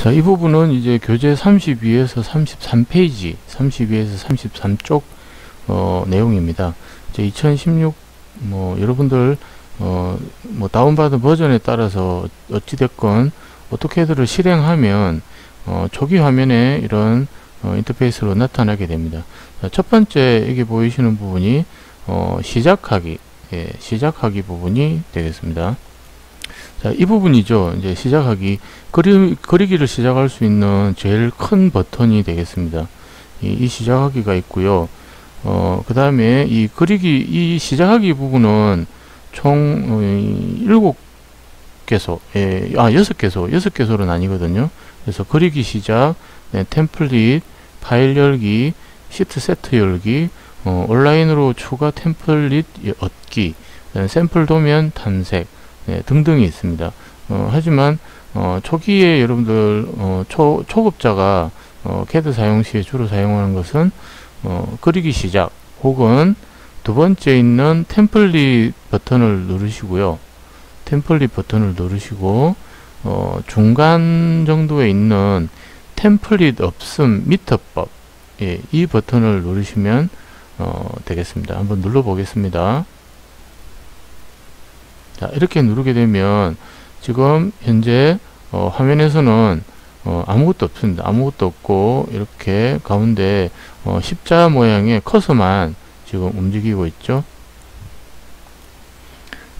자, 이 부분은 이제 교재 32에서 33페이지, 32에서 33쪽 내용입니다. 이제 2016 여러분들 다운받은 버전에 따라서 어찌됐건 오토캐드를 실행하면 초기 화면에 이런 인터페이스로 나타나게 됩니다. 자, 첫 번째 여기 보이시는 부분이 시작하기, 시작하기 부분이 되겠습니다. 자, 이 부분이죠. 이제 시작하기, 그리기를 시작할 수 있는 제일 큰 버튼이 되겠습니다. 이 시작하기가 있고요. 그 다음에 이 시작하기 부분은 총 7개소, 6개소로 나뉘거든요. 그래서 그리기 시작, 템플릿, 파일 열기, 시트 세트 열기, 온라인으로 추가 템플릿 얻기, 샘플 도면 탐색, 등등이 있습니다. 하지만 초기에 여러분들 초급자가 CAD 사용 시에 주로 사용하는 것은 그리기 시작 혹은 두 번째 있는 템플릿 버튼을 누르시고요. 템플릿 버튼을 누르시고 중간 정도에 있는 템플릿 없음 미터법, 이 버튼을 누르시면 되겠습니다. 한번 눌러 보겠습니다. 자, 이렇게 누르게 되면 지금 현재 화면에서는 아무것도 없습니다. 아무것도 없고 이렇게 가운데 십자 모양의 커서만 지금 움직이고 있죠.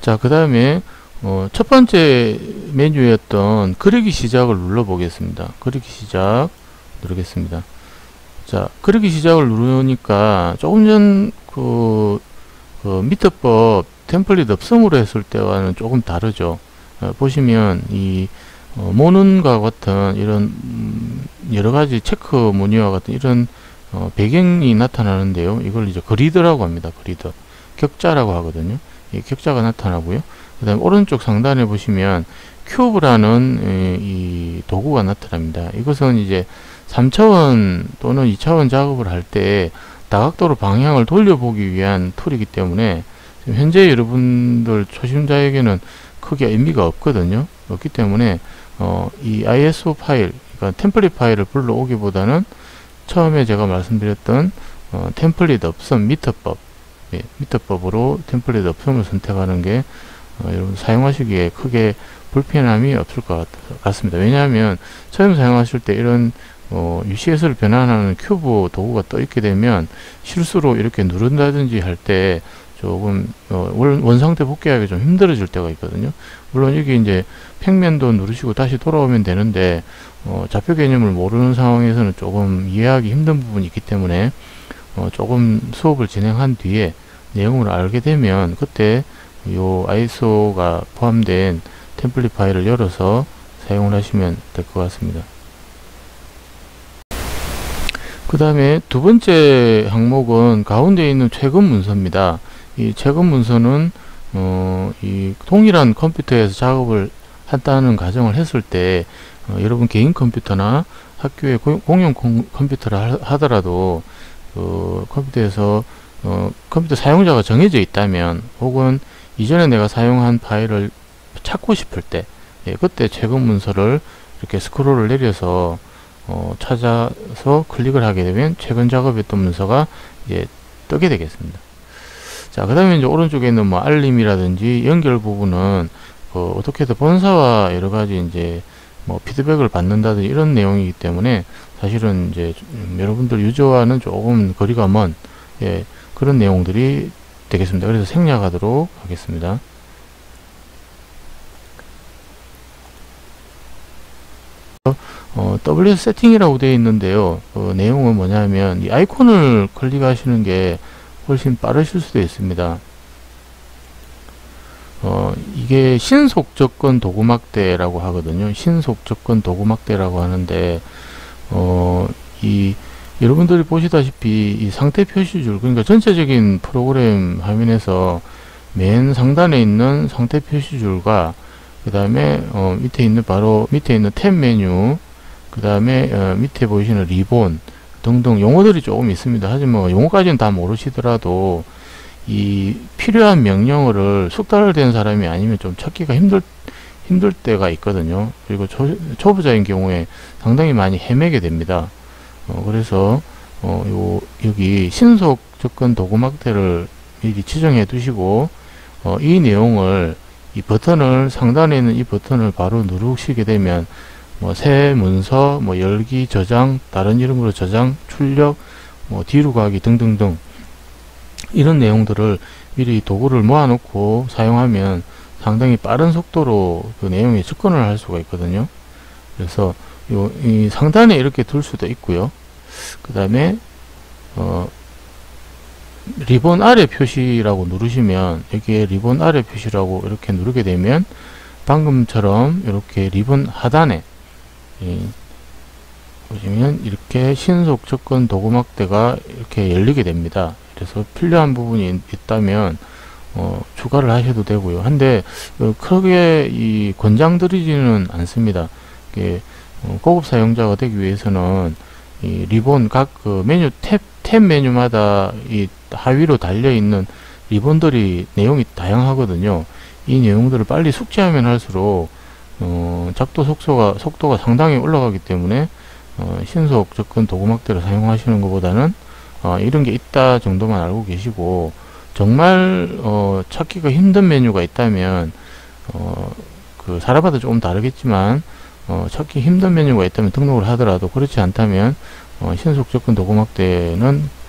자, 그 다음에 첫 번째 메뉴였던 그리기 시작을 눌러 보겠습니다. 그리기 시작 누르겠습니다. 자, 그리기 시작을 누르니까 조금 전 그 미터법 템플릿 없음으로 했을 때와는 조금 다르죠. 보시면 이 모눈과 같은 이런 여러가지 체크 무늬와 같은 이런 배경이 나타나는데요. 이걸 이제 그리드라고 합니다. 그리드, 격자라고 하거든요. 이 격자가 나타나고요. 그 다음 오른쪽 상단에 보시면 큐브라는 이 도구가 나타납니다. 이것은 이제 3차원 또는 2차원 작업을 할 때 다각도로 방향을 돌려보기 위한 툴이기 때문에 현재 여러분들 초심자에게는 크게 의미가 없거든요. 없기 때문에 이 ISO 파일, 그러니까 템플릿 파일을 불러오기보다는 처음에 제가 말씀드렸던 템플릿 없음 미터법, 미터법으로 tem플릿 없음을 선택하는 게 여러분 사용하시기에 크게 불편함이 없을 것 같습니다. 왜냐하면 처음 사용하실 때 이런 UCS를 변환하는 큐브 도구가 떠 있게 되면 실수로 이렇게 누른다든지 할 때 조금 원상태 복귀하기 좀 힘들어질 때가 있거든요. 물론 여기 이제 평면도 누르시고 다시 돌아오면 되는데 좌표 개념을 모르는 상황에서는 조금 이해하기 힘든 부분이 있기 때문에 조금 수업을 진행한 뒤에 내용을 알게 되면 그때 요 ISO가 포함된 템플릿 파일을 열어서 사용을 하시면 될 것 같습니다. 그 다음에 두 번째 항목은 가운데 있는 최근 문서입니다. 이 최근 문서는 이 동일한 컴퓨터에서 작업을 한다는 가정을 했을 때 여러분 개인 컴퓨터나 학교의 공용 컴퓨터를 하더라도 컴퓨터에서 컴퓨터 사용자가 정해져 있다면 혹은 이전에 내가 사용한 파일을 찾고 싶을 때 그때 최근 문서를 이렇게 스크롤을 내려서 찾아서 클릭을 하게 되면 최근 작업했던 문서가 이제 뜨게 되겠습니다. 자, 그 다음에 이제 오른쪽에 있는 뭐 알림이라든지 연결 부분은 오토캐드 본사와 여러가지 이제 뭐 피드백을 받는다든지 이런 내용이기 때문에 사실은 이제 여러분들 유저와는 조금 거리가 먼 그런 내용들이 되겠습니다. 그래서 생략하도록 하겠습니다. WS 세팅이라고 되어 있는데요. 내용은 뭐냐면 이 아이콘을 클릭하시는 게 훨씬 빠르실 수도 있습니다. 이게 신속 접근 도구막대라고 하거든요. 신속 접근 도구막대라고 하는데 여러분들이 보시다시피 이 상태 표시줄, 그러니까 전체적인 프로그램 화면에서 맨 상단에 있는 상태 표시줄과 그 다음에 밑에 있는 바로 밑에 있는 탭 메뉴, 그 다음에 밑에 보이시는 리본 등등 용어들이 조금 있습니다. 하지만 용어까지는 다 모르시더라도 이 필요한 명령어를 숙달된 사람이 아니면 좀 찾기가 힘들 때가 있거든요. 그리고 초보자인 경우에 상당히 많이 헤매게 됩니다. 그래서 여기 신속 접근 도구막대를 미리 지정해 두시고 이 내용을 이 버튼을 상단에 있는 이 버튼을 바로 누르시게 되면 새 문서, 열기, 저장, 다른 이름으로 저장, 출력, 뒤로 가기 등등등 이런 내용들을 미리 도구를 모아놓고 사용하면 상당히 빠른 속도로 그 내용에 접근을 할 수가 있거든요. 그래서 이 상단에 이렇게 둘 수도 있고요. 그 다음에 리본 아래 표시라고 누르시면 여기에 리본 아래 표시라고 이렇게 누르게 되면 방금처럼 이렇게 리본 하단에 보시면 이렇게 신속 접근 도구막대가 이렇게 열리게 됩니다. 그래서 필요한 부분이 있다면 추가를 하셔도 되고요. 한데 크게 권장드리지는 않습니다. 고급 사용자가 되기 위해서는 이 리본 각 메뉴 탭 메뉴마다 이 하위로 달려 있는 리본들이 내용이 다양하거든요. 이 내용들을 빨리 숙지하면 할수록 작도 속도가 상당히 올라가기 때문에 신속 접근 도구막대를 사용하시는 것보다는 이런 게 있다 정도만 알고 계시고, 정말 찾기가 힘든 메뉴가 있다면 그 사람마다 조금 다르겠지만 찾기 힘든 메뉴가 있다면 등록을 하더라도, 그렇지 않다면 신속 접근 도구막대는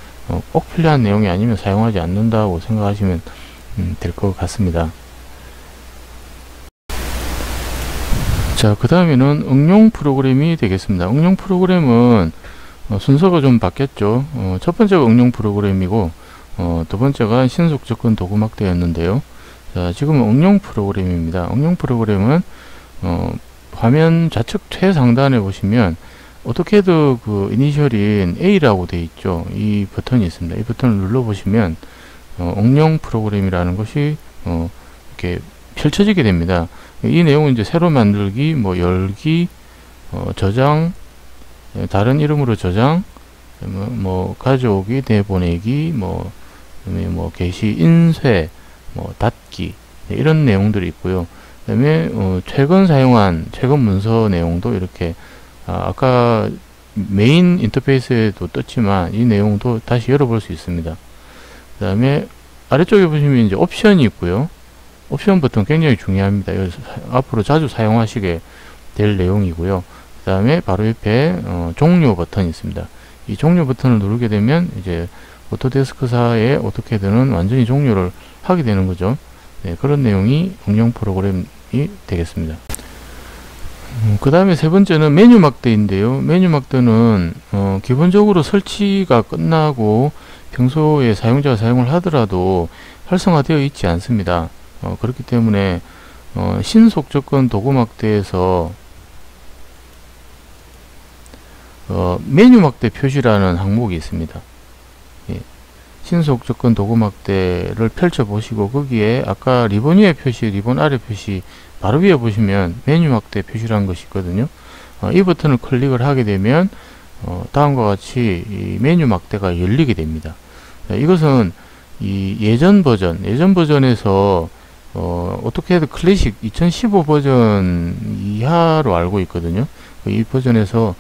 꼭 필요한 내용이 아니면 사용하지 않는다고 생각하시면 될 것 같습니다. 자, 그 다음에는 응용 프로그램이 되겠습니다. 응용 프로그램은 순서가 좀 바뀌었죠. 첫 번째가 응용 프로그램이고 두 번째가 신속 접근 도구막대였는데요. 자, 지금은 응용 프로그램입니다. 응용 프로그램은 화면 좌측 최상단에 보시면 오토캐드 그 이니셜인 A라고 되어 있죠. 이 버튼이 있습니다. 이 버튼을 눌러 보시면 응용 프로그램이라는 것이 이렇게 펼쳐지게 됩니다. 이 내용은 이제 새로 만들기, 열기, 저장, 다른 이름으로 저장, 가져오기, 내보내기, 게시, 인쇄, 닫기, 이런 내용들이 있고요. 그 다음에 최근 사용한 최근 문서 내용도 이렇게 아까 메인 인터페이스에도 떴지만 이 내용도 다시 열어볼 수 있습니다. 그 다음에 아래쪽에 보시면 이제 옵션이 있고요. 옵션 버튼 굉장히 중요합니다. 앞으로 자주 사용하시게 될 내용이고요. 그 다음에 바로 옆에 종료 버튼이 있습니다. 이 종료 버튼을 누르게 되면 이제 오토데스크사의 오토캐드는 완전히 종료를 하게 되는 거죠. 네, 그런 내용이 응용 프로그램이 되겠습니다. 그 다음에 세 번째는 메뉴 막대인데요. 메뉴 막대는 기본적으로 설치가 끝나고 평소에 사용자가 사용을 하더라도 활성화되어 있지 않습니다. 그렇기 때문에 신속 접근 도구 막대에서 메뉴 막대 표시라는 항목이 있습니다. 예. 신속 접근 도구 막대를 펼쳐 보시고 거기에 아까 리본 위에 표시, 리본 아래 표시 바로 위에 보시면 메뉴 막대 표시라는 것이 있거든요. 이 버튼을 클릭을 하게 되면 다음과 같이 이 메뉴 막대가 열리게 됩니다. 이것은 이 예전 버전에서 오토캐드 클래식 2015 버전 이하로 알고 있거든요. 이 버전에서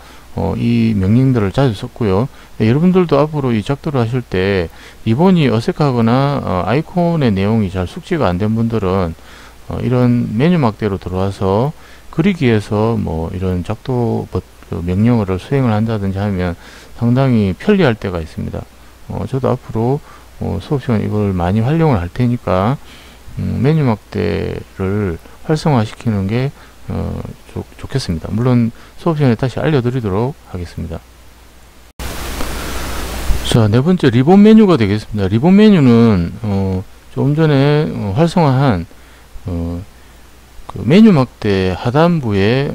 이 명령들을 자주 썼고요. 여러분들도 앞으로 이 작도를 하실 때 리본이 어색하거나 아이콘의 내용이 잘 숙지가 안 된 분들은 이런 메뉴 막대로 들어와서 그리기에서 이런 작도 명령어를 수행을 한다든지 하면 상당히 편리할 때가 있습니다. 저도 앞으로 수업 시간 이걸 많이 활용을 할 테니까 메뉴 막대를 활성화 시키는 게 좋겠습니다. 물론 수업 시간에 다시 알려드리도록 하겠습니다. 자, 네 번째 리본 메뉴가 되겠습니다. 리본 메뉴는 조금 전에 활성화한 그 메뉴 막대 하단부에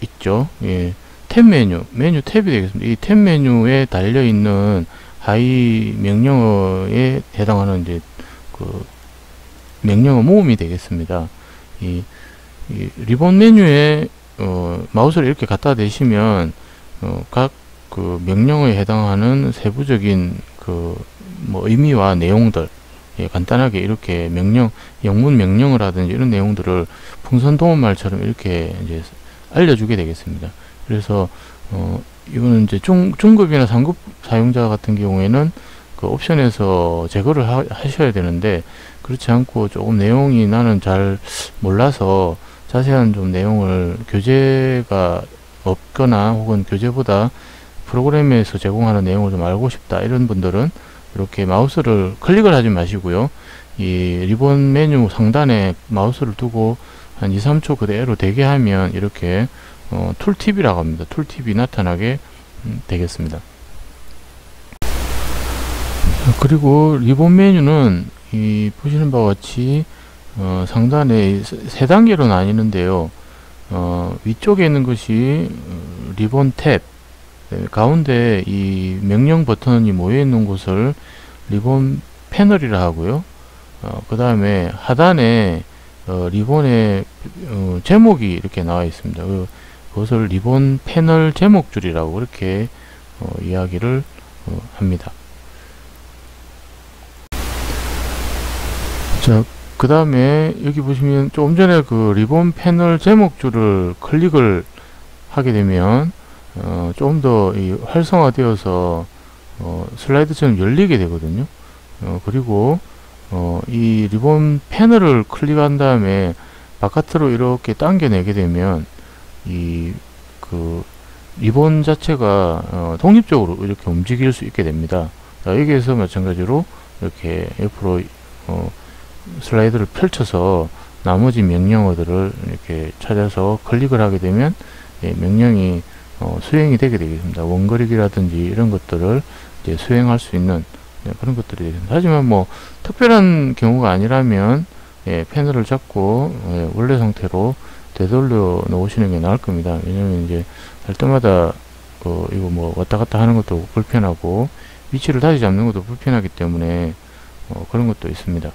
있죠. 예, 탭 메뉴 탭이 되겠습니다. 이 탭 메뉴에 달려 있는 하위 명령어에 해당하는 이제 그 명령어 모음이 되겠습니다. 이 리본 메뉴에 마우스를 이렇게 갖다 대시면 각 그 명령어에 해당하는 세부적인 그 의미와 내용들 간단하게 이렇게 영문 명령을 하든지 이런 내용들을 풍선 도움말처럼 이렇게 이제 알려주게 되겠습니다. 그래서 이거는 이제 중급이나 상급 사용자 같은 경우에는 그 옵션에서 제거를 하셔야 되는데, 그렇지 않고 조금 내용이 나는 잘 몰라서 자세한 좀 내용을 교재가 없거나 혹은 교재보다 프로그램에서 제공하는 내용을 좀 알고 싶다 이런 분들은 이렇게 마우스를 클릭을 하지 마시고요, 이 리본 메뉴 상단에 마우스를 두고 한 2~3초 그대로 대게 하면 이렇게 툴팁이라고 합니다. 툴팁이 나타나게 되겠습니다. 그리고 리본 메뉴는 이 보시는 바와 같이 상단에 세 단계로 나뉘는데요. 위쪽에 있는 것이 리본 탭, 가운데 이 명령 버튼이 모여 있는 곳을 리본 패널이라 하고요. 그 다음에 하단에 리본의 제목이 이렇게 나와 있습니다. 그것을 리본 패널 제목줄이라고 그렇게 이야기를 합니다. 자, 그 다음에 여기 보시면 조금 전에 그 리본 패널 제목줄을 클릭을 하게 되면 조금 더 활성화되어서 슬라이드처럼 열리게 되거든요. 그리고 이 리본 패널을 클릭한 다음에 바깥으로 이렇게 당겨내게 되면 이 리본 자체가 독립적으로 이렇게 움직일 수 있게 됩니다. 자, 여기에서 마찬가지로 이렇게 옆으로 슬라이드를 펼쳐서 나머지 명령어들을 이렇게 찾아서 클릭을 하게 되면 명령이 수행이 되게 되겠습니다. 원거리기라든지 이런 것들을 이제 수행할 수 있는 그런 것들이 되겠습니다. 하지만 뭐 특별한 경우가 아니라면 패널을 잡고 원래 상태로 되돌려 놓으시는 게 나을 겁니다. 왜냐면 이제 할 때마다 이거 뭐 왔다 갔다 하는 것도 불편하고 위치를 다시 잡는 것도 불편하기 때문에 그런 것도 있습니다.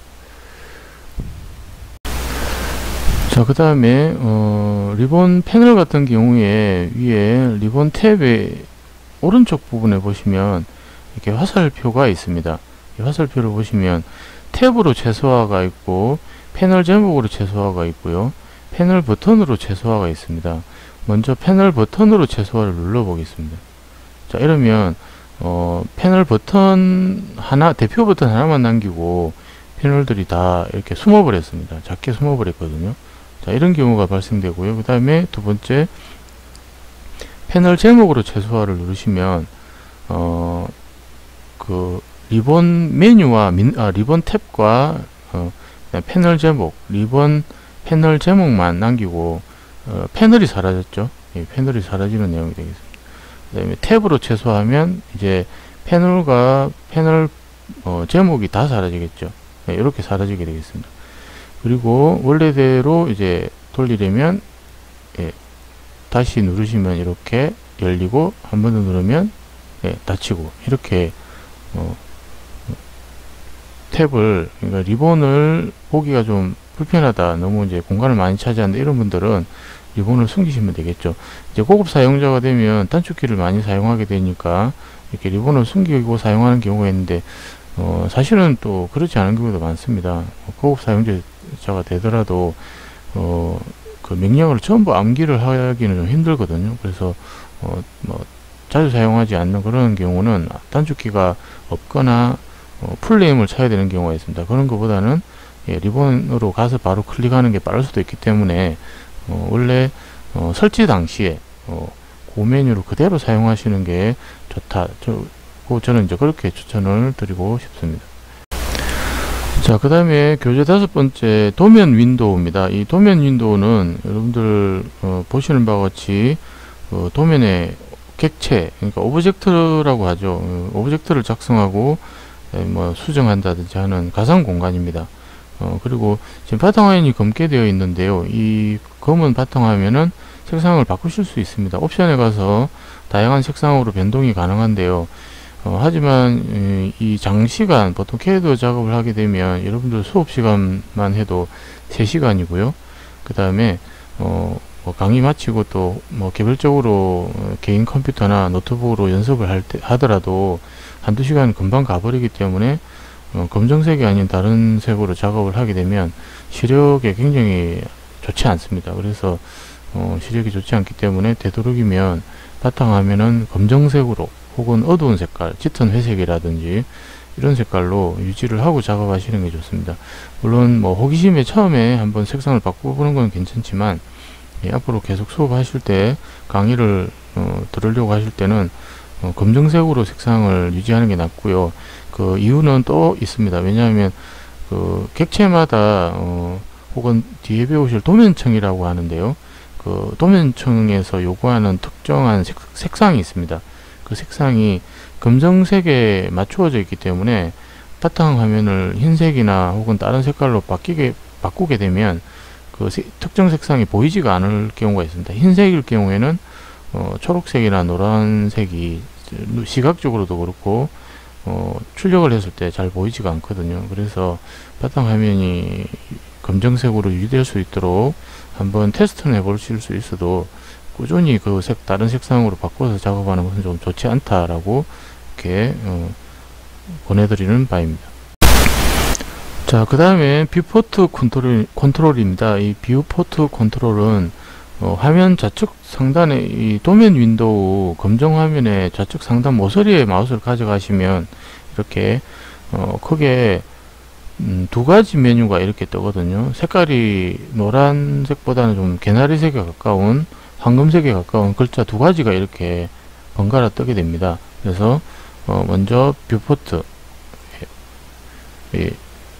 자, 그 다음에 리본 패널 같은 경우에 위에 리본 탭의 오른쪽 부분에 보시면 이렇게 화살표가 있습니다. 이 화살표를 보시면 탭으로 최소화가 있고 패널 제목으로 최소화가 있고요, 패널 버튼으로 최소화가 있습니다. 먼저 패널 버튼으로 최소화를 눌러 보겠습니다. 자, 이러면 패널 버튼 하나, 대표 버튼 하나만 남기고 패널들이 다 이렇게 숨어 버렸습니다. 작게 숨어 버렸거든요. 자, 이런 경우가 발생되고요. 그 다음에 두 번째, 패널 제목으로 최소화를 누르시면 그 리본 메뉴와 리본 탭과 패널 제목, 리본 패널 제목만 남기고 패널이 사라졌죠. 패널이 사라지는 내용이 되겠습니다. 그 다음에 탭으로 최소화하면 이제 패널과 패널 제목이 다 사라지겠죠. 이렇게 사라지게 되겠습니다. 그리고 원래대로 이제 돌리려면 다시 누르시면 이렇게 열리고, 한 번 더 누르면 닫히고, 이렇게 탭을, 그러니까 리본을 보기가 좀 불편하다, 너무 이제 공간을 많이 차지한다, 이런 분들은 리본을 숨기시면 되겠죠. 이제 고급 사용자가 되면 단축키를 많이 사용하게 되니까 이렇게 리본을 숨기고 사용하는 경우가 있는데 사실은 또 그렇지 않은 경우도 많습니다. 고급 사용자가 되더라도 그 명령을 전부 암기를 하기는 좀 힘들거든요. 그래서 뭐 자주 사용하지 않는 그런 경우는 단축키가 없거나 풀네임을 쳐야 되는 경우가 있습니다. 그런 것보다는 리본으로 가서 바로 클릭하는 게 빠를 수도 있기 때문에 원래 설치 당시에 그 메뉴를 그대로 사용하시는 게 좋다. 저는 이제 그렇게 추천을 드리고 싶습니다. 자, 그 다음에 교재 5번째, 도면 윈도우입니다. 이 도면 윈도우는 여러분들 보시는 바와 같이 도면의 객체, 그러니까 오브젝트라고 하죠. 오브젝트를 작성하고 뭐 수정한다든지 하는 가상 공간입니다. 그리고 지금 바탕화면이 검게 되어 있는데요. 이 검은 바탕화면은 색상을 바꾸실 수 있습니다. 옵션에 가서 다양한 색상으로 변동이 가능한데요. 하지만 이 장시간, 보통 캐드 작업을 하게 되면 여러분들 수업 시간만 해도 3시간이고요. 그 다음에 뭐 강의 마치고 또 뭐 개별적으로 개인 컴퓨터나 노트북으로 연습을 하더라도 1~2시간 금방 가버리기 때문에 검정색이 아닌 다른 색으로 작업을 하게 되면 시력에 굉장히 좋지 않습니다. 그래서 시력이 좋지 않기 때문에 되도록이면 바탕화면은 검정색으로 혹은 어두운 색깔, 짙은 회색이라든지 이런 색깔로 유지를 하고 작업하시는 게 좋습니다. 물론 뭐 호기심에 처음에 한번 색상을 바꿔보는 건 괜찮지만 앞으로 계속 수업하실 때 강의를 들으려고 하실 때는 검정색으로 색상을 유지하는 게 낫고요. 그 이유는 또 있습니다. 왜냐하면 그 객체마다 혹은 뒤에 배우실 도면청이라고 하는데요. 그 도면청에서 요구하는 특정한 색상이 있습니다. 그 색상이 검정색에 맞추어져 있기 때문에 바탕 화면을 흰색이나 혹은 다른 색깔로 바꾸게 되면 그 특정 색상이 보이지가 않을 경우가 있습니다. 흰색일 경우에는 초록색이나 노란색이 시각적으로도 그렇고 출력을 했을 때 잘 보이지가 않거든요. 그래서 바탕 화면이 검정색으로 유지될 수 있도록 한번 테스트는 해보실 수 있어도 꾸준히 그 다른 색상으로 바꿔서 작업하는 것은 좀 좋지 않다라고 이렇게 보내드리는 바입니다. 자, 그 다음에 뷰포트 컨트롤입니다. 이 뷰포트 컨트롤은 화면 좌측 상단에 이 도면 윈도우 검정 화면의 좌측 상단 모서리에 마우스를 가져가시면 이렇게 크게 두 가지 메뉴가 이렇게 뜨거든요. 색깔이 노란색보다는 좀 개나리색에 가까운 황금색에 가까운 글자 두 가지가 이렇게 번갈아 뜨게 됩니다. 그래서 먼저 뷰포트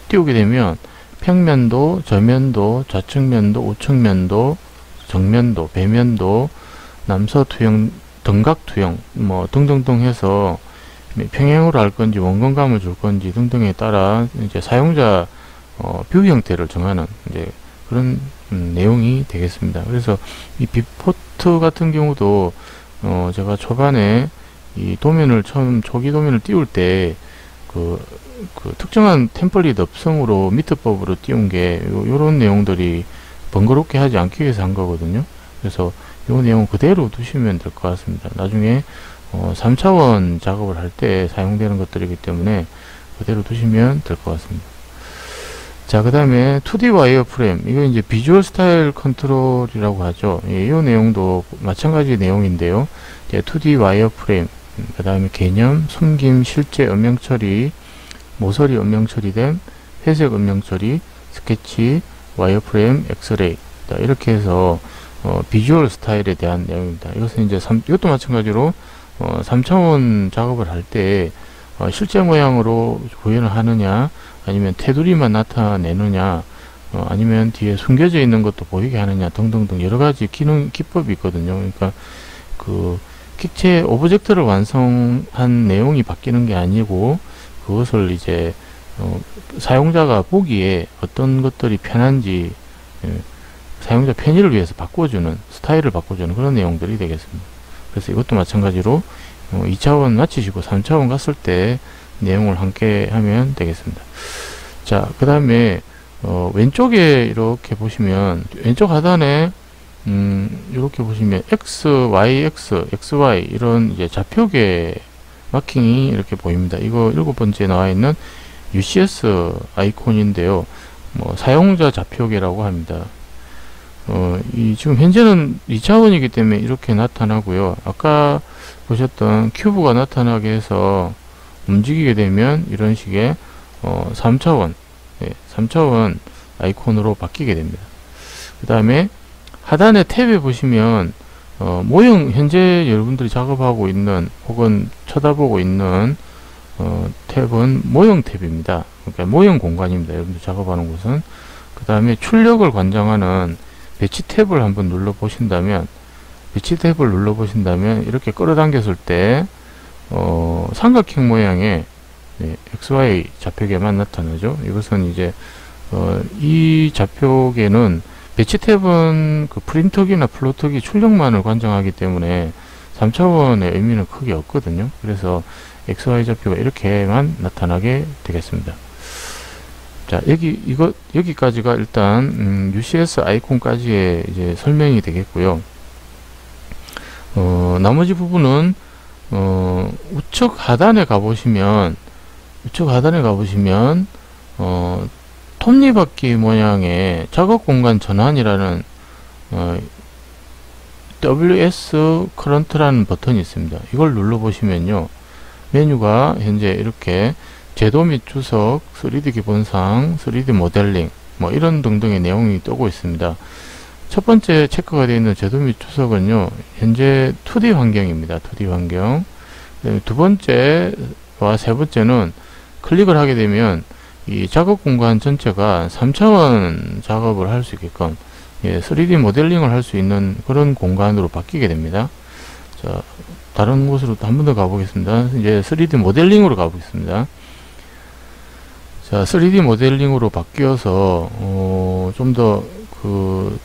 띄우게 되면 평면도, 저면도, 좌측면도, 우측면도, 정면도, 배면도, 남서투영, 등각투영 뭐 등등등 해서 평행으로 할 건지 원근감을 줄 건지 등등에 따라 이제 사용자 뷰 형태를 정하는 이제 그런 내용이 되겠습니다. 그래서 이 뷰포트 같은 경우도 제가 초반에 이 도면을 초기 도면을 띄울 때 그 특정한 템플릿 없성으로 미트법으로 띄운 게 요런 내용들이 번거롭게 하지 않기 위해서 한 거거든요. 그래서 요 내용 그대로 두시면 될 것 같습니다. 나중에 3차원 작업을 할 때 사용되는 것들이기 때문에 그대로 두시면 될 것 같습니다. 자, 그 다음에 2D 와이어프레임, 이거 이제 비주얼 스타일 컨트롤이라고 하죠. 이 내용도 마찬가지 내용인데요. 이제 2D 와이어프레임, 그 다음에 개념, 숨김, 실제 음영 처리, 모서리 음영 처리됨, 회색 음영 처리, 스케치, 와이어프레임, 엑스레이, 이렇게 해서 비주얼 스타일에 대한 내용입니다. 이것은 이제 이것도 마찬가지로 3차원 작업을 할 때 실제 모양으로 구현을 하느냐, 아니면 테두리만 나타내느냐, 아니면 뒤에 숨겨져 있는 것도 보이게 하느냐 등등등 여러가지 기법이 있거든요. 그러니까 그 객체 오브젝트를 완성한 내용이 바뀌는 게 아니고 그것을 이제 사용자가 보기에 어떤 것들이 편한지 사용자 편의를 위해서 바꿔주는, 스타일을 바꿔주는 그런 내용들이 되겠습니다. 그래서 이것도 마찬가지로 2차원 마치시고 3차원 갔을 때 내용을 함께 하면 되겠습니다. 자, 그 다음에 왼쪽에 이렇게 보시면 왼쪽 하단에 이렇게 보시면 X, Y, X, XY 이런 이제 좌표계 마킹이 이렇게 보입니다. 이거 7번째 나와 있는 UCS 아이콘인데요. 사용자 좌표계라고 합니다. 지금 현재는 2차원이기 때문에 이렇게 나타나고요. 아까 보셨던 큐브가 나타나게 해서 움직이게 되면 이런 식의 3차원 3차원 아이콘으로 바뀌게 됩니다. 그 다음에 하단의 탭에 보시면 모형, 현재 여러분들이 작업하고 있는 혹은 쳐다보고 있는 탭은 모형 탭입니다. 그러니까 모형 공간입니다. 여러분들 작업하는 곳은. 그 다음에 출력을 관장하는 배치 탭을 한번 눌러 보신다면 이렇게 끌어당겼을 때 삼각형 모양의 XY 좌표계만 나타나죠. 이것은 이제 이 좌표계는 배치 탭은 그 프린터기나 플로터기 출력만을 관장하기 때문에 3차원의 의미는 크게 없거든요. 그래서 XY 좌표가 이렇게만 나타나게 되겠습니다. 자, 여기까지가 일단 UCS 아이콘까지의 이제 설명이 되겠고요. 나머지 부분은 우측 하단에 가보시면 우측 하단에 가보시면 톱니바퀴 모양의 작업 공간 전환이라는 WS 커런트라는 버튼이 있습니다. 이걸 눌러보시면요, 메뉴가 현재 이렇게 제도 및 주석, 3D 기본상, 3D 모델링 뭐 이런 등등의 내용이 뜨고 있습니다. 첫 번째 체크가 되어 있는 제도 및 주석은요, 현재 2D 환경입니다. 2D 환경. 두 번째와 세 번째는 클릭을 하게 되면 이 작업 공간 전체가 3차원 작업을 할 수 있게끔 3D 모델링을 할 수 있는 그런 공간으로 바뀌게 됩니다. 자, 다른 곳으로 한 번 더 가보겠습니다. 이제 3D 모델링으로 가보겠습니다. 자, 3D 모델링으로 바뀌어서 좀 더 그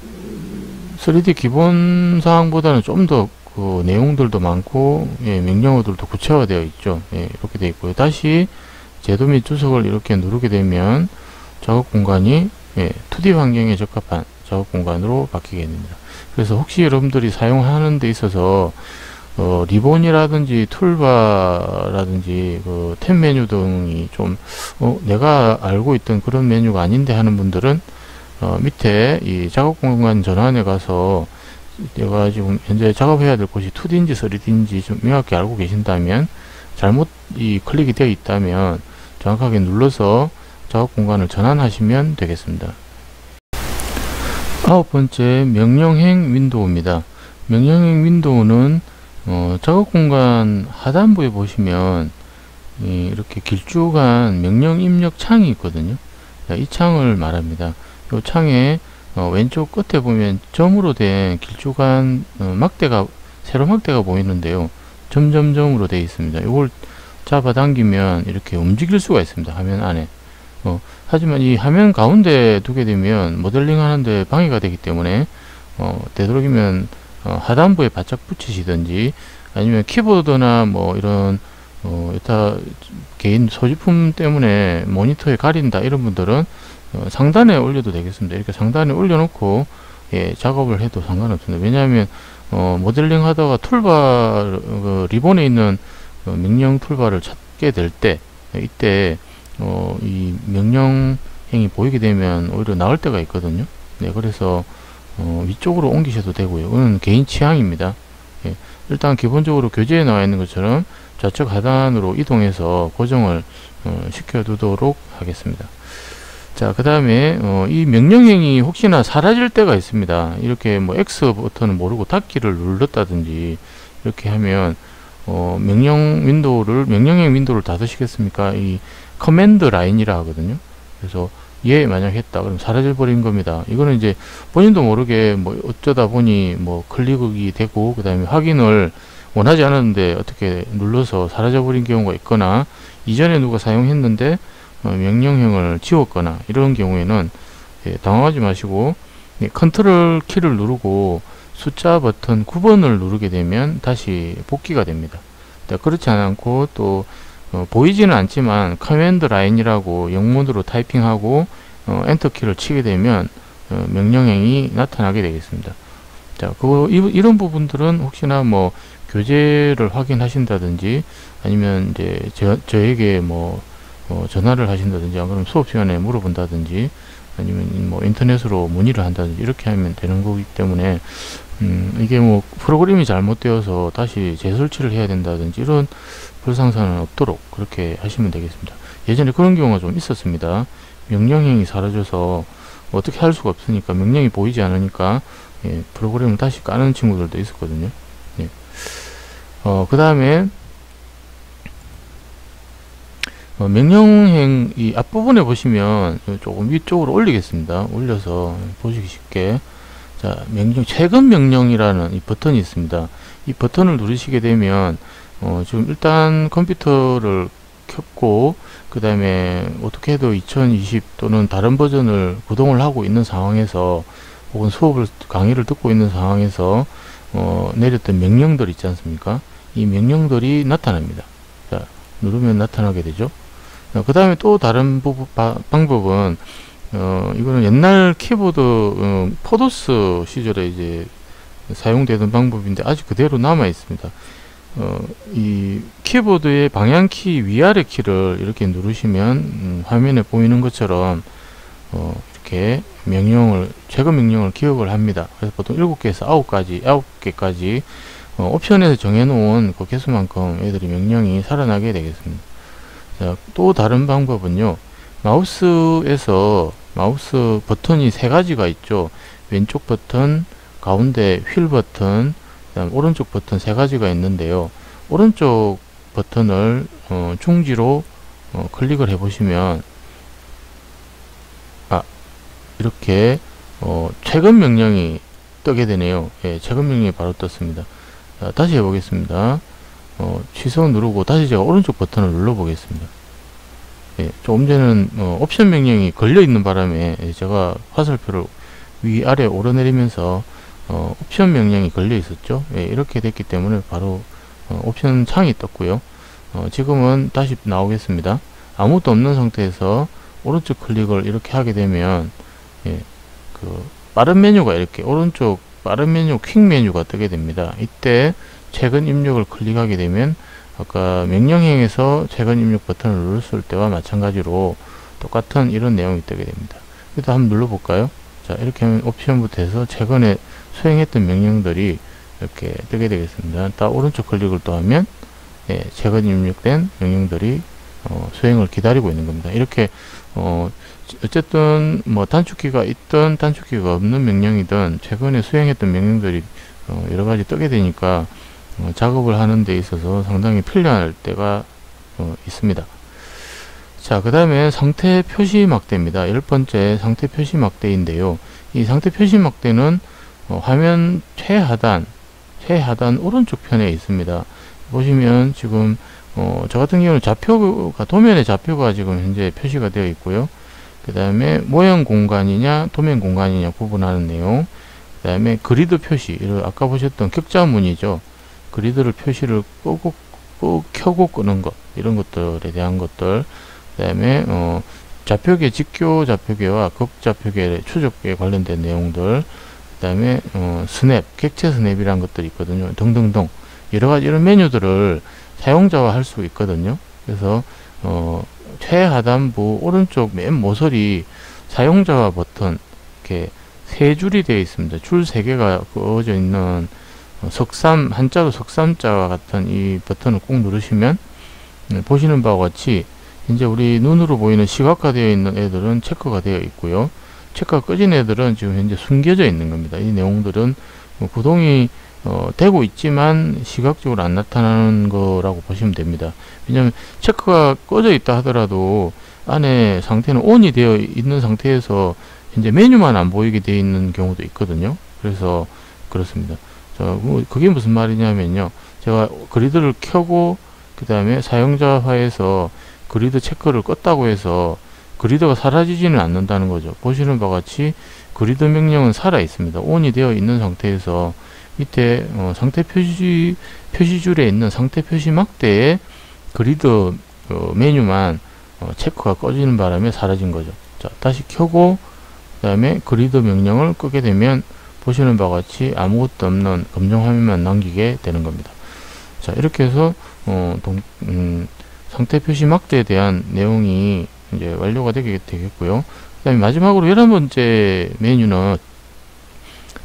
3D 기본 사항보다는 좀 더 그 내용들도 많고 명령어들도 구체화되어 있죠. 이렇게 되어 있고요. 다시 제도 및 주석을 이렇게 누르게 되면 작업 공간이 2D 환경에 적합한 작업 공간으로 바뀌게 됩니다. 그래서 혹시 여러분들이 사용하는 데 있어서 리본이라든지 툴바라든지 그 탭 메뉴 등이 좀 내가 알고 있던 그런 메뉴가 아닌데 하는 분들은 밑에 이 작업 공간 전환에 가서 내가 지금 현재 작업해야 될 곳이 2D인지 3D인지 좀 명확히 알고 계신다면, 잘못 클릭이 되어 있다면 정확하게 눌러서 작업 공간을 전환하시면 되겠습니다. 아홉 번째, 명령행 윈도우입니다. 명령행 윈도우는 작업 공간 하단부에 보시면 이렇게 길쭉한 명령 입력 창이 있거든요. 이 창을 말합니다. 이 창에 왼쪽 끝에 보면 점으로 된 길쭉한 세로 막대가 보이는데요. 점점점으로 되어 있습니다. 이걸 잡아당기면 이렇게 움직일 수가 있습니다. 화면 안에. 하지만 이 화면 가운데 두게 되면 모델링 하는데 방해가 되기 때문에 되도록이면 하단부에 바짝 붙이시든지, 아니면 키보드나 뭐 이런 여타 개인 소지품 때문에 모니터에 가린다 이런 분들은 상단에 올려도 되겠습니다. 이렇게 상단에 올려놓고 작업을 해도 상관없습니다. 왜냐하면 모델링 하다가 툴바 리본에 있는 명령 툴바를 찾게 될 때, 이때 이 명령행이 보이게 되면 오히려 나올 때가 있거든요. 그래서 위쪽으로 옮기셔도 되고요. 이건 개인 취향입니다. 일단 기본적으로 교재에 나와 있는 것처럼 좌측 하단으로 이동해서 고정을 시켜 두도록 하겠습니다. 자, 그 다음에 이 명령행이 혹시나 사라질 때가 있습니다. 이렇게 뭐 X 버튼을 모르고 닫기를 눌렀다든지 이렇게 하면 명령행 윈도우를 닫으시겠습니까? 이 커맨드 라인이라 하거든요. 그래서 만약 했다 그럼 사라져 버린 겁니다. 이거는 이제 본인도 모르게 뭐 어쩌다 보니 뭐 클릭이 되고 그 다음에 확인을 원하지 않았는데 어떻게 눌러서 사라져 버린 경우가 있거나, 이전에 누가 사용했는데 명령형을 지웠거나 이런 경우에는 당황하지 마시고 컨트롤 키를 누르고 숫자 버튼 9번을 누르게 되면 다시 복귀가 됩니다. 그렇지 않고 또 보이지는 않지만 커맨드 라인이라고 영문으로 타이핑하고 엔터 키를 치게 되면 명령행이 나타나게 되겠습니다. 자, 이런 부분들은 혹시나 뭐 교재를 확인하신다든지, 아니면 이제 저에게 전화를 하신다든지, 안 그러면 수업 시간에 물어본다든지, 아니면 뭐 인터넷으로 문의를 한다든지 이렇게 하면 되는 거기 때문에 이게 뭐 프로그램이 잘못되어서 다시 재설치를 해야 된다든지 이런 불상사는 없도록 그렇게 하시면 되겠습니다. 예전에 그런 경우가 좀 있었습니다. 명령형이 사라져서 어떻게 할 수가 없으니까, 명령이 보이지 않으니까 프로그램을 다시 까는 친구들도 있었거든요. 그 다음에 명령행 이 앞부분에 보시면 조금 위쪽으로 올리겠습니다. 올려서 보시기 쉽게. 자, 최근 명령이라는 이 버튼이 있습니다. 이 버튼을 누르시게 되면 지금 일단 컴퓨터를 켰고, 그 다음에 어떻게 해도 2020 또는 다른 버전을 구동을 하고 있는 상황에서, 혹은 강의를 듣고 있는 상황에서 내렸던 명령들 있지 않습니까? 이 명령들이 나타납니다. 자, 누르면 나타나게 되죠. 그 다음에 또 다른 방법은 이거는 옛날 키보드 포도스 시절에 이제 사용되던 방법인데 아직 그대로 남아 있습니다. 이 키보드의 방향키 위아래 키를 이렇게 누르시면 화면에 보이는 것처럼 이렇게 최근 명령을 기억을 합니다. 그래서 보통 7개에서 9개까지 옵션에서 정해놓은 그 개수만큼 애들이 명령이 살아나게 되겠습니다. 자, 또 다른 방법은요. 마우스에서 마우스 버튼이 3가지가 있죠. 왼쪽 버튼, 가운데 휠 버튼, 그다음 오른쪽 버튼 3가지가 있는데요. 오른쪽 버튼을 중지로 클릭을 해 보시면 이렇게 최근 명령이 뜨게 되네요. 예, 최근 명령이 바로 떴습니다. 자, 다시 해보겠습니다. 취소 누르고 다시 제가 오른쪽 버튼을 눌러 보겠습니다. 예, 조금 전에는 옵션 명령이 걸려 있는 바람에 제가 화살표를 위아래 오르내리면서 옵션 명령이 걸려 있었죠. 예, 이렇게 됐기 때문에 바로 옵션 창이 떴고요. 지금은 다시 나오겠습니다. 아무것도 없는 상태에서 오른쪽 클릭을 이렇게 하게 되면 예, 그 빠른 메뉴가 이렇게 오른쪽 빠른 메뉴 퀵 메뉴가 뜨게 됩니다. 이때 최근 입력을 클릭하게 되면 아까 명령행에서 최근 입력 버튼을 눌렀을 때와 마찬가지로 똑같은 이런 내용이 뜨게 됩니다. 일단 한번 눌러볼까요? 자, 이렇게 하면 옵션부터 해서 최근에 수행했던 명령들이 이렇게 뜨게 되겠습니다. 딱 오른쪽 클릭을 또 하면 예, 최근 입력된 명령들이 수행을 기다리고 있는 겁니다. 이렇게 어쨌든 뭐 단축키가 있든 단축키가 없는 명령이든 최근에 수행했던 명령들이 여러가지 뜨게 되니까 작업을 하는 데 있어서 상당히 편리할 때가 있습니다. 자, 그 다음에 상태 표시 막대입니다. 10번째 상태 표시 막대인데요. 이 상태 표시 막대는 화면 최하단 오른쪽 편에 있습니다. 보시면 지금 저 같은 경우는 좌표가 도면의 좌표가 지금 현재 표시가 되어 있고요. 그 다음에 모형 공간이냐 도면 공간이냐 구분하는 내용, 그 다음에 그리드 표시, 아까 보셨던 격자문이죠. 그리드를 표시를 켜고 끄는 것, 이런 것들에 대한 것들, 그 다음에 좌표계, 직교 좌표계와 극좌표계, 추적계에 관련된 내용들, 그 다음에 스냅, 객체 스냅이란 것들이 있거든요. 등등등 여러가지 이런 메뉴들을 사용자와 할 수 있거든요. 그래서 최하단부 오른쪽 맨 모서리 사용자와 버튼 이렇게 3줄이 되어 있습니다. 줄 3개가 그어져 있는 석삼, 한자로 석삼자와 같은 이 버튼을 꼭 누르시면 보시는 바와 같이 이제 우리 눈으로 보이는 시각화되어 있는 애들은 체크가 되어 있고요. 체크가 꺼진 애들은 지금 현재 숨겨져 있는 겁니다. 이 내용들은 구동이 되고 있지만 시각적으로 안 나타나는 거라고 보시면 됩니다. 왜냐하면 체크가 꺼져 있다 하더라도 안에 상태는 ON이 되어 있는 상태에서 현재 메뉴만 안 보이게 되어 있는 경우도 있거든요. 그래서 그렇습니다. 자, 그게 무슨 말이냐면요. 제가 그리드를 켜고 그 다음에 사용자화에서 그리드 체크를 껐다고 해서 그리드가 사라지지는 않는다는 거죠. 보시는 바와 같이 그리드 명령은 살아 있습니다. ON이 되어 있는 상태에서 밑에 상태 표시줄에 있는 상태 표시 막대에 그리드 메뉴만 체크가 꺼지는 바람에 사라진 거죠. 자, 다시 켜고 그 다음에 그리드 명령을 끄게 되면 보시는 바와 같이 아무것도 없는 검정 화면만 남기게 되는 겁니다. 자, 이렇게 해서 상태 표시 막대에 대한 내용이 이제 완료가 되겠고요. 그 다음에 마지막으로 11번째 메뉴는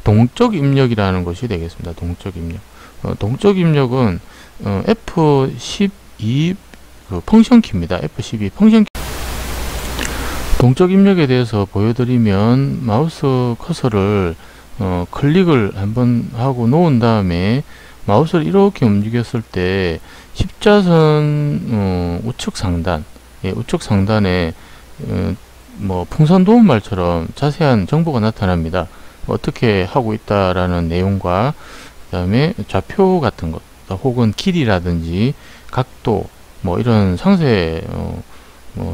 동적 입력이라는 것이 되겠습니다. 동적 입력. 동적 입력은 F12 그 펑션 키입니다. F12 펑션 키. 동적 입력에 대해서 보여드리면 마우스 커서를 클릭을 한번 하고 놓은 다음에 마우스를 이렇게 움직였을 때 십자선 우측 상단, 우측 상단에 뭐 풍선 도움말처럼 자세한 정보가 나타납니다. 어떻게 하고 있다라는 내용과 그 다음에 좌표 같은 것 혹은 길이라든지 각도 뭐 이런 상세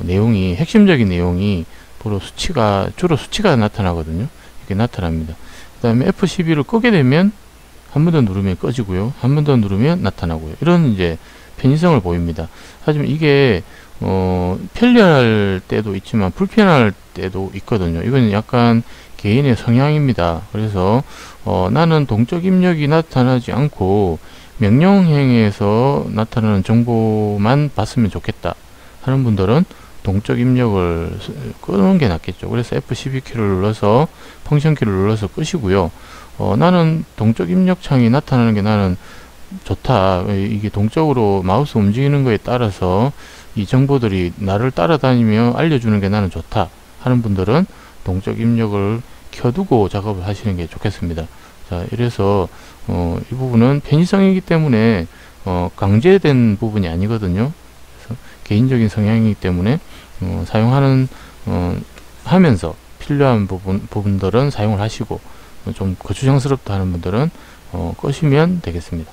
내용이 핵심적인 내용이 주로 수치가 나타나거든요. 이렇게 나타납니다. 그 다음에 F12를 끄게 되면 한 번 더 누르면 꺼지고요. 한 번 더 누르면 나타나고요. 이런 이제 편의성을 보입니다. 하지만 이게 편리할 때도 있지만 불편할 때도 있거든요. 이건 약간 개인의 성향입니다. 그래서 나는 동적 입력이 나타나지 않고 명령행에서 나타나는 정보만 봤으면 좋겠다 하는 분들은 동적 입력을 끄는 게 낫겠죠. 그래서 F12키를 눌러서 펑션 키를 눌러서 끄시고요. 나는 동적 입력 창이 나타나는 게 나는 좋다. 이게 동적으로 마우스 움직이는 거에 따라서 이 정보들이 나를 따라다니며 알려주는 게 나는 좋다 하는 분들은 동적 입력을 켜두고 작업을 하시는 게 좋겠습니다. 자, 이래서 이 부분은 편의성이기 때문에 강제된 부분이 아니거든요. 그래서 개인적인 성향이기 때문에 사용하는 하면서 필요한 부분들은 사용을 하시고 좀 거추장스럽다 하는 분들은 끄시면 되겠습니다.